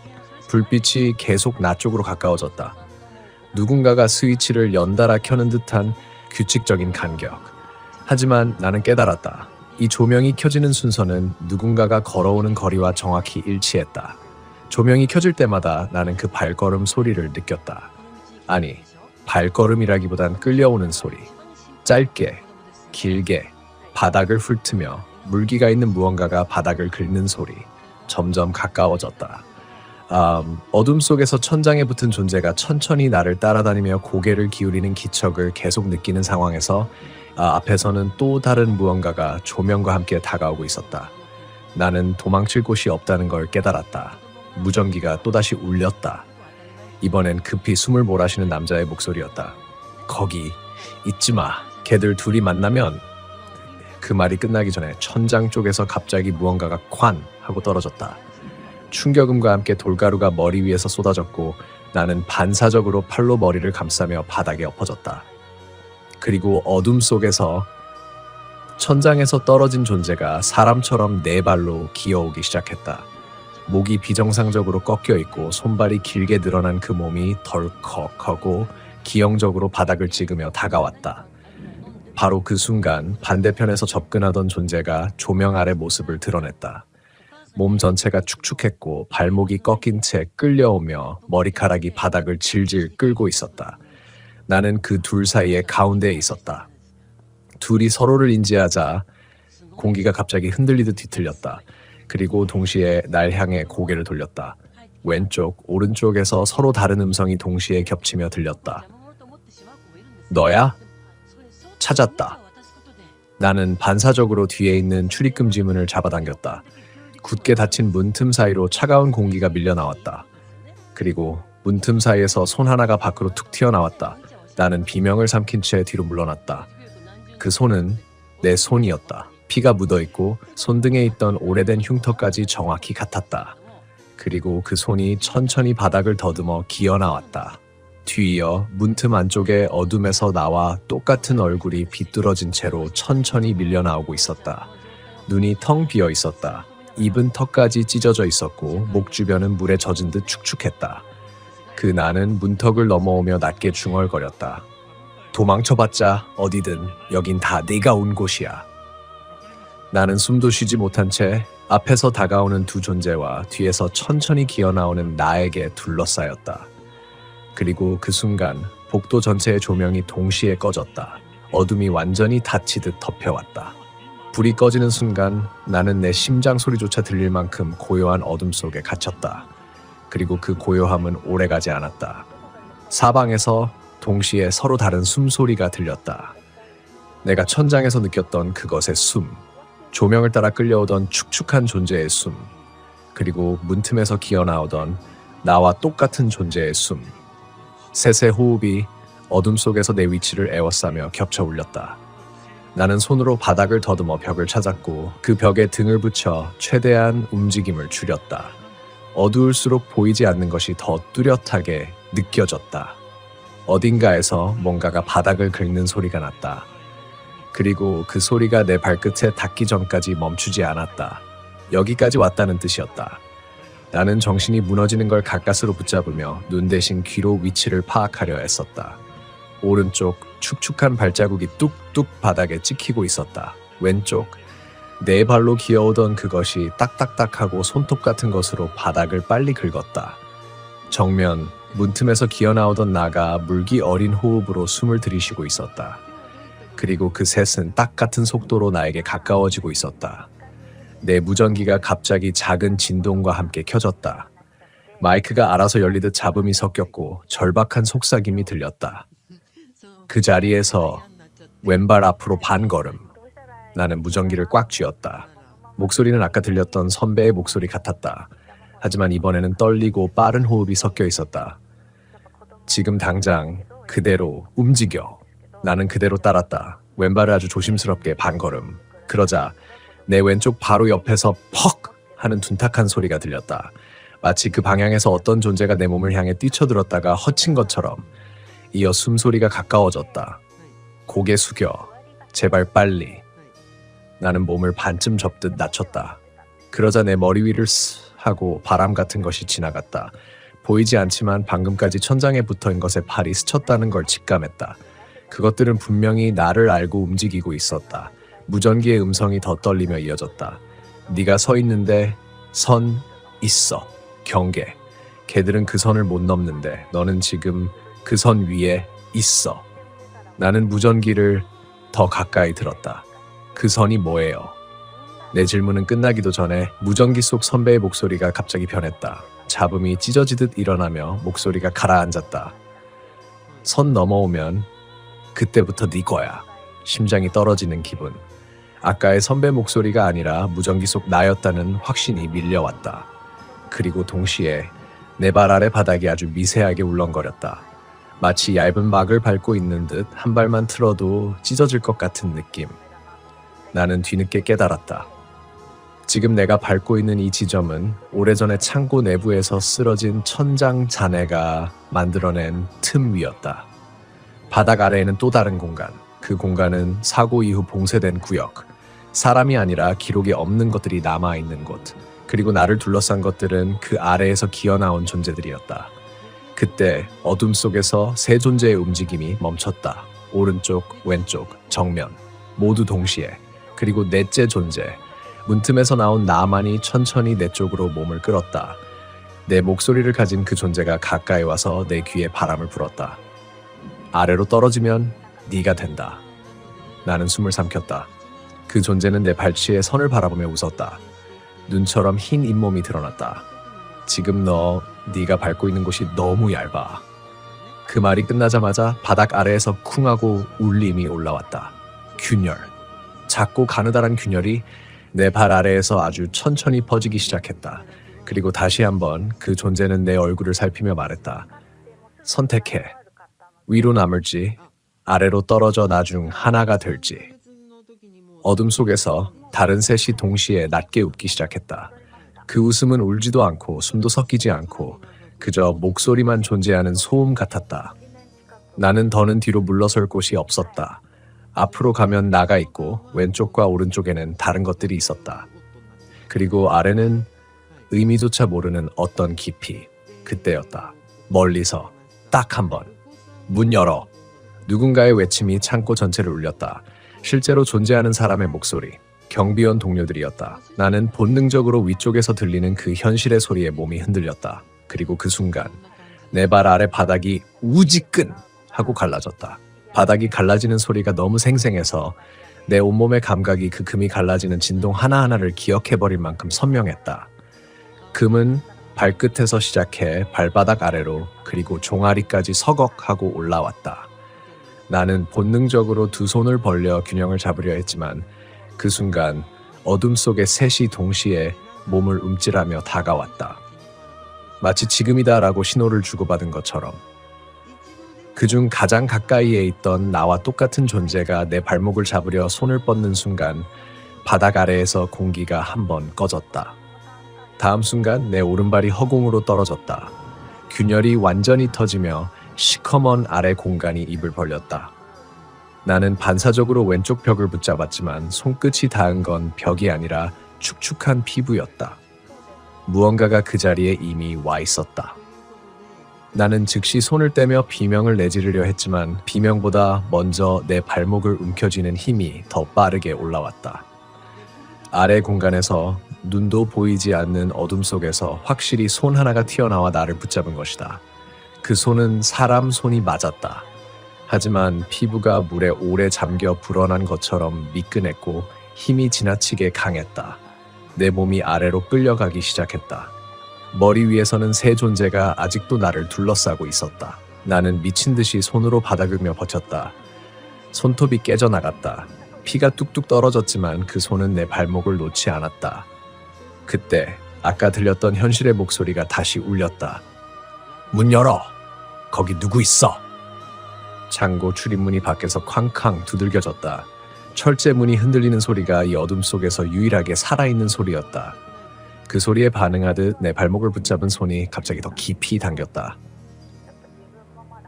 불빛이 계속 나 쪽으로 가까워졌다. 누군가가 스위치를 연달아 켜는 듯한 규칙적인 간격. 하지만 나는 깨달았다. 이 조명이 켜지는 순서는 누군가가 걸어오는 거리와 정확히 일치했다. 조명이 켜질 때마다 나는 그 발걸음 소리를 느꼈다. 아니, 발걸음이라기보단 끌려오는 소리. 짧게, 길게, 바닥을 훑으며 물기가 있는 무언가가 바닥을 긁는 소리. 점점 가까워졌다. 어둠 속에서 천장에 붙은 존재가 천천히 나를 따라다니며 고개를 기울이는 기척을 계속 느끼는 상황에서 앞에서는 또 다른 무언가가 조명과 함께 다가오고 있었다. 나는 도망칠 곳이 없다는 걸 깨달았다. 무전기가 또다시 울렸다. 이번엔 급히 숨을 몰아쉬는 남자의 목소리였다. 거기 있지 마. 걔들 둘이 만나면... 그 말이 끝나기 전에 천장 쪽에서 갑자기 무언가가 쾅 하고 떨어졌다. 충격음과 함께 돌가루가 머리 위에서 쏟아졌고 나는 반사적으로 팔로 머리를 감싸며 바닥에 엎어졌다. 그리고 어둠 속에서 천장에서 떨어진 존재가 사람처럼 네 발로 기어오기 시작했다. 목이 비정상적으로 꺾여 있고 손발이 길게 늘어난 그 몸이 덜컥하고 기형적으로 바닥을 찍으며 다가왔다. 바로 그 순간 반대편에서 접근하던 존재가 조명 아래 모습을 드러냈다. 몸 전체가 축축했고 발목이 꺾인 채 끌려오며 머리카락이 바닥을 질질 끌고 있었다. 나는 그 둘 사이의 가운데에 있었다. 둘이 서로를 인지하자 공기가 갑자기 흔들리듯 뒤틀렸다. 그리고 동시에 날 향해 고개를 돌렸다. 왼쪽, 오른쪽에서 서로 다른 음성이 동시에 겹치며 들렸다. 너야? 찾았다. 나는 반사적으로 뒤에 있는 출입금지 문을 잡아당겼다. 굳게 닫힌 문틈 사이로 차가운 공기가 밀려나왔다. 그리고 문틈 사이에서 손 하나가 밖으로 툭 튀어나왔다. 나는 비명을 삼킨 채 뒤로 물러났다. 그 손은 내 손이었다. 피가 묻어있고 손등에 있던 오래된 흉터까지 정확히 같았다. 그리고 그 손이 천천히 바닥을 더듬어 기어나왔다. 뒤이어 문틈 안쪽의 어둠에서 나와 똑같은 얼굴이 비뚤어진 채로 천천히 밀려나오고 있었다. 눈이 텅 비어 있었다. 입은 턱까지 찢어져 있었고 목 주변은 물에 젖은 듯 축축했다. 그 나는 문턱을 넘어오며 낮게 중얼거렸다. 도망쳐봤자 어디든 여긴 다 네가 온 곳이야. 나는 숨도 쉬지 못한 채 앞에서 다가오는 두 존재와 뒤에서 천천히 기어나오는 나에게 둘러싸였다. 그리고 그 순간 복도 전체의 조명이 동시에 꺼졌다. 어둠이 완전히 닫히듯 덮여왔다. 불이 꺼지는 순간 나는 내 심장 소리조차 들릴 만큼 고요한 어둠 속에 갇혔다. 그리고 그 고요함은 오래가지 않았다. 사방에서 동시에 서로 다른 숨소리가 들렸다. 내가 천장에서 느꼈던 그것의 숨, 조명을 따라 끌려오던 축축한 존재의 숨, 그리고 문틈에서 기어나오던 나와 똑같은 존재의 숨. 셋의 호흡이 어둠 속에서 내 위치를 에워싸며 겹쳐 울렸다. 나는 손으로 바닥을 더듬어 벽을 찾았고 그 벽에 등을 붙여 최대한 움직임을 줄였다. 어두울수록 보이지 않는 것이 더 뚜렷하게 느껴졌다. 어딘가에서 뭔가가 바닥을 긁는 소리가 났다. 그리고 그 소리가 내 발끝에 닿기 전까지 멈추지 않았다. 여기까지 왔다는 뜻이었다. 나는 정신이 무너지는 걸 가까스로 붙잡으며 눈 대신 귀로 위치를 파악하려 애썼다. 오른쪽 축축한 발자국이 뚝뚝 바닥에 찍히고 있었다. 왼쪽 네 발로 기어오던 그것이 딱딱딱하고 손톱 같은 것으로 바닥을 빨리 긁었다. 정면 문틈에서 기어나오던 나가 물기 어린 호흡으로 숨을 들이쉬고 있었다. 그리고 그 셋은 딱 같은 속도로 나에게 가까워지고 있었다. 내 무전기가 갑자기 작은 진동과 함께 켜졌다. 마이크가 알아서 열리듯 잡음이 섞였고 절박한 속삭임이 들렸다. 그 자리에서 왼발 앞으로 반걸음. 나는 무전기를 꽉 쥐었다. 목소리는 아까 들렸던 선배의 목소리 같았다. 하지만 이번에는 떨리고 빠른 호흡이 섞여 있었다. 지금 당장 그대로 움직여. 나는 그대로 따랐다. 왼발을 아주 조심스럽게 반걸음. 그러자 내 왼쪽 바로 옆에서 퍽 하는 둔탁한 소리가 들렸다. 마치 그 방향에서 어떤 존재가 내 몸을 향해 뛰쳐들었다가 허친 것처럼. 이어 숨소리가 가까워졌다. 고개 숙여. 제발 빨리. 나는 몸을 반쯤 접듯 낮췄다. 그러자 내 머리 위를 스 하고 바람 같은 것이 지나갔다. 보이지 않지만 방금까지 천장에 붙어있는 것에 팔이 스쳤다는 걸 직감했다. 그것들은 분명히 나를 알고 움직이고 있었다. 무전기의 음성이 더 떨리며 이어졌다. 네가 서 있는데 선 있어. 경계. 걔들은 그 선을 못 넘는데 너는 지금 그 선 위에 있어. 나는 무전기를 더 가까이 들었다. 그 선이 뭐예요? 내 질문은 끝나기도 전에 무전기 속 선배의 목소리가 갑자기 변했다. 잡음이 찢어지듯 일어나며 목소리가 가라앉았다. 선 넘어오면 그때부터 네 거야. 심장이 떨어지는 기분. 아까의 선배 목소리가 아니라 무전기 속 나였다는 확신이 밀려왔다. 그리고 동시에 내 발 아래 바닥이 아주 미세하게 울렁거렸다. 마치 얇은 막을 밟고 있는 듯 한 발만 틀어도 찢어질 것 같은 느낌. 나는 뒤늦게 깨달았다. 지금 내가 밟고 있는 이 지점은 오래전에 창고 내부에서 쓰러진 천장 잔해가 만들어낸 틈 위였다. 바닥 아래에는 또 다른 공간. 그 공간은 사고 이후 봉쇄된 구역. 사람이 아니라 기록에 없는 것들이 남아있는 곳. 그리고 나를 둘러싼 것들은 그 아래에서 기어나온 존재들이었다. 그때 어둠 속에서 세 존재의 움직임이 멈췄다. 오른쪽, 왼쪽, 정면. 모두 동시에. 그리고 넷째 존재. 문틈에서 나온 나만이 천천히 내 쪽으로 몸을 끌었다. 내 목소리를 가진 그 존재가 가까이 와서 내 귀에 바람을 불었다. 아래로 떨어지면 네가 된다. 나는 숨을 삼켰다. 그 존재는 내 발치에 선을 바라보며 웃었다. 눈처럼 흰 잇몸이 드러났다. 지금 네가 밟고 있는 곳이 너무 얇아. 그 말이 끝나자마자 바닥 아래에서 쿵 하고 울림이 올라왔다. 균열. 작고 가느다란 균열이 내 발 아래에서 아주 천천히 퍼지기 시작했다. 그리고 다시 한번 그 존재는 내 얼굴을 살피며 말했다. 선택해. 위로 남을지 아래로 떨어져 나중 하나가 될지. 어둠 속에서 다른 셋이 동시에 낮게 웃기 시작했다. 그 웃음은 울지도 않고 숨도 섞이지 않고 그저 목소리만 존재하는 소음 같았다. 나는 더는 뒤로 물러설 곳이 없었다. 앞으로 가면 나가 있고 왼쪽과 오른쪽에는 다른 것들이 있었다. 그리고 아래는 의미조차 모르는 어떤 깊이. 그때였다. 멀리서 딱 한 번. 문 열어. 누군가의 외침이 창고 전체를 울렸다. 실제로 존재하는 사람의 목소리. 경비원 동료들이었다. 나는 본능적으로 위쪽에서 들리는 그 현실의 소리에 몸이 흔들렸다. 그리고 그 순간 내 발 아래 바닥이 우지끈 하고 갈라졌다. 바닥이 갈라지는 소리가 너무 생생해서 내 온몸의 감각이 그 금이 갈라지는 진동 하나하나를 기억해버릴 만큼 선명했다. 금은 발끝에서 시작해 발바닥 아래로 그리고 종아리까지 서걱하고 올라왔다. 나는 본능적으로 두 손을 벌려 균형을 잡으려 했지만 그 순간 어둠 속의 셋이 동시에 몸을 움찔하며 다가왔다. 마치 지금이다라고 신호를 주고받은 것처럼. 그중 가장 가까이에 있던 나와 똑같은 존재가 내 발목을 잡으려 손을 뻗는 순간 바닥 아래에서 공기가 한 번 꺼졌다. 다음 순간 내 오른발이 허공으로 떨어졌다. 균열이 완전히 터지며 시커먼 아래 공간이 입을 벌렸다. 나는 반사적으로 왼쪽 벽을 붙잡았지만 손끝이 닿은 건 벽이 아니라 축축한 피부였다. 무언가가 그 자리에 이미 와 있었다. 나는 즉시 손을 떼며 비명을 내지르려 했지만 비명보다 먼저 내 발목을 움켜쥐는 힘이 더 빠르게 올라왔다. 아래 공간에서 눈도 보이지 않는 어둠 속에서 확실히 손 하나가 튀어나와 나를 붙잡은 것이다. 그 손은 사람 손이 맞았다. 하지만 피부가 물에 오래 잠겨 불어난 것처럼 미끈했고 힘이 지나치게 강했다. 내 몸이 아래로 끌려가기 시작했다. 머리 위에서는 새 존재가 아직도 나를 둘러싸고 있었다. 나는 미친 듯이 손으로 바닥으며 버텼다. 손톱이 깨져나갔다. 피가 뚝뚝 떨어졌지만 그 손은 내 발목을 놓지 않았다. 그때 아까 들렸던 현실의 목소리가 다시 울렸다. 문 열어! 거기 누구 있어? 창고 출입문이 밖에서 쾅쾅 두들겨졌다. 철제 문이 흔들리는 소리가 이 어둠 속에서 유일하게 살아있는 소리였다. 그 소리에 반응하듯 내 발목을 붙잡은 손이 갑자기 더 깊이 당겼다.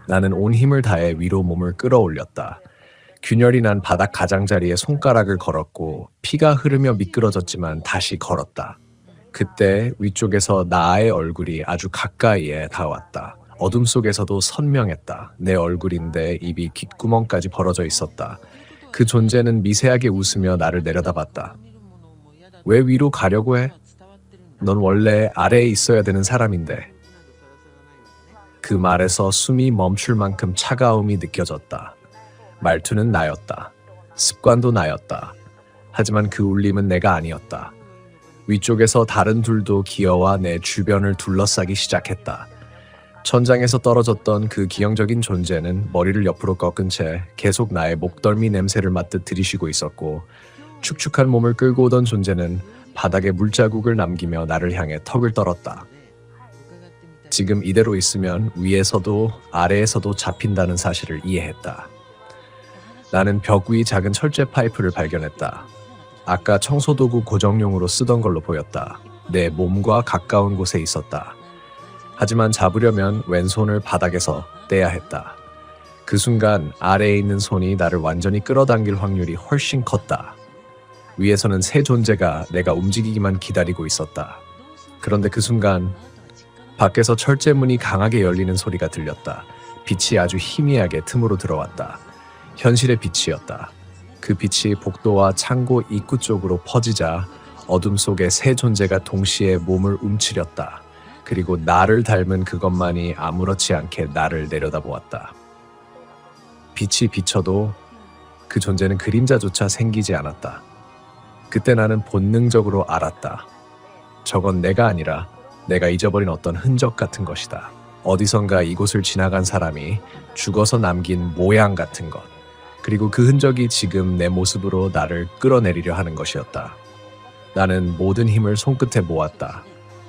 나는 온 힘을 다해 위로 몸을 끌어올렸다. 균열이 난 바닥 가장자리에 손가락을 걸었고 피가 흐르며 미끄러졌지만 다시 걸었다. 그때 위쪽에서 나의 얼굴이 아주 가까이에 닿았다. 어둠 속에서도 선명했다. 내 얼굴인데 입이 귓구멍까지 벌어져 있었다. 그 존재는 미세하게 웃으며 나를 내려다봤다. 왜 위로 가려고 해? 넌 원래 아래에 있어야 되는 사람인데. 그 말에서 숨이 멈출 만큼 차가움이 느껴졌다. 말투는 나였다. 습관도 나였다. 하지만 그 울림은 내가 아니었다. 위쪽에서 다른 둘도 기어와 내 주변을 둘러싸기 시작했다. 천장에서 떨어졌던 그 기형적인 존재는 머리를 옆으로 꺾은 채 계속 나의 목덜미 냄새를 맡듯 들이쉬고 있었고 축축한 몸을 끌고 오던 존재는 바닥에 물자국을 남기며 나를 향해 턱을 떨었다. 지금 이대로 있으면 위에서도 아래에서도 잡힌다는 사실을 이해했다. 나는 벽 위 작은 철제 파이프를 발견했다. 아까 청소도구 고정용으로 쓰던 걸로 보였다. 내 몸과 가까운 곳에 있었다. 하지만 잡으려면 왼손을 바닥에서 떼야 했다. 그 순간 아래에 있는 손이 나를 완전히 끌어당길 확률이 훨씬 컸다. 위에서는 새 존재가 내가 움직이기만 기다리고 있었다. 그런데 그 순간 밖에서 철제 문이 강하게 열리는 소리가 들렸다. 빛이 아주 희미하게 틈으로 들어왔다. 현실의 빛이었다. 그 빛이 복도와 창고 입구 쪽으로 퍼지자 어둠 속에 새 존재가 동시에 몸을 움츠렸다. 그리고 나를 닮은 그것만이 아무렇지 않게 나를 내려다보았다. 빛이 비쳐도 그 존재는 그림자조차 생기지 않았다. 그때 나는 본능적으로 알았다. 저건 내가 아니라 내가 잊어버린 어떤 흔적 같은 것이다. 어디선가 이곳을 지나간 사람이 죽어서 남긴 모양 같은 것. 그리고 그 흔적이 지금 내 모습으로 나를 끌어내리려 하는 것이었다. 나는 모든 힘을 손끝에 모았다.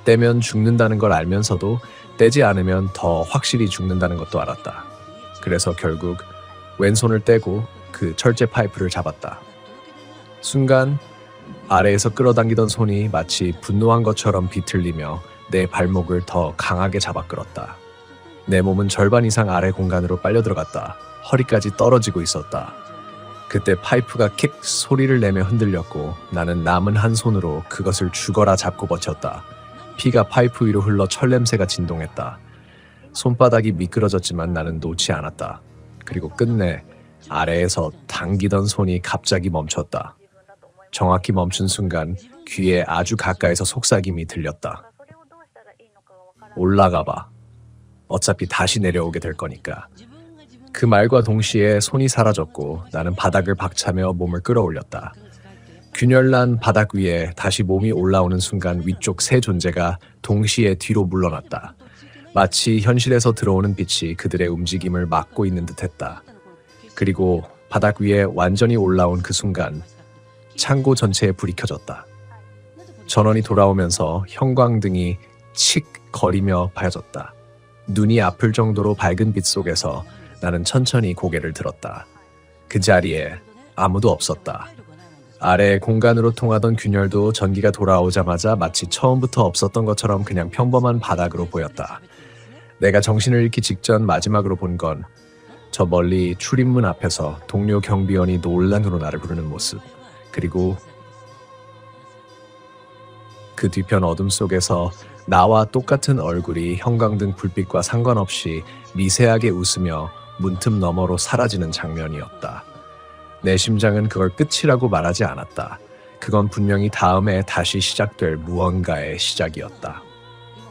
떼면 죽는다는 걸 알면서도 떼지 않으면 더 확실히 죽는다는 것도 알았다. 그래서 결국 왼손을 떼고 그 철제 파이프를 잡았다. 순간 아래에서 끌어당기던 손이 마치 분노한 것처럼 비틀리며 내 발목을 더 강하게 잡아 끌었다. 내 몸은 절반 이상 아래 공간으로 빨려 들어갔다. 허리까지 떨어지고 있었다. 그때 파이프가 킥 소리를 내며 흔들렸고 나는 남은 한 손으로 그것을 죽어라 잡고 버텼다. 피가 파이프 위로 흘러 철냄새가 진동했다. 손바닥이 미끄러졌지만 나는 놓지 않았다. 그리고 끝내 아래에서 당기던 손이 갑자기 멈췄다. 정확히 멈춘 순간 귀에 아주 가까이서 속삭임이 들렸다. 올라가봐. 어차피 다시 내려오게 될 거니까. 그 말과 동시에 손이 사라졌고 나는 바닥을 박차며 몸을 끌어올렸다. 균열난 바닥 위에 다시 몸이 올라오는 순간 위쪽 세 존재가 동시에 뒤로 물러났다. 마치 현실에서 들어오는 빛이 그들의 움직임을 막고 있는 듯했다. 그리고 바닥 위에 완전히 올라온 그 순간 창고 전체에 불이 켜졌다. 전원이 돌아오면서 형광등이 칙 거리며 밝아졌다. 눈이 아플 정도로 밝은 빛 속에서 나는 천천히 고개를 들었다. 그 자리에 아무도 없었다. 아래 공간으로 통하던 균열도 전기가 돌아오자마자 마치 처음부터 없었던 것처럼 그냥 평범한 바닥으로 보였다. 내가 정신을 잃기 직전 마지막으로 본 건 저 멀리 출입문 앞에서 동료 경비원이 놀란으로 나를 부르는 모습, 그리고 그 뒤편 어둠 속에서 나와 똑같은 얼굴이 형광등 불빛과 상관없이 미세하게 웃으며 문틈 너머로 사라지는 장면이었다. 내 심장은 그걸 끝이라고 말하지 않았다. 그건 분명히 다음에 다시 시작될 무언가의 시작이었다.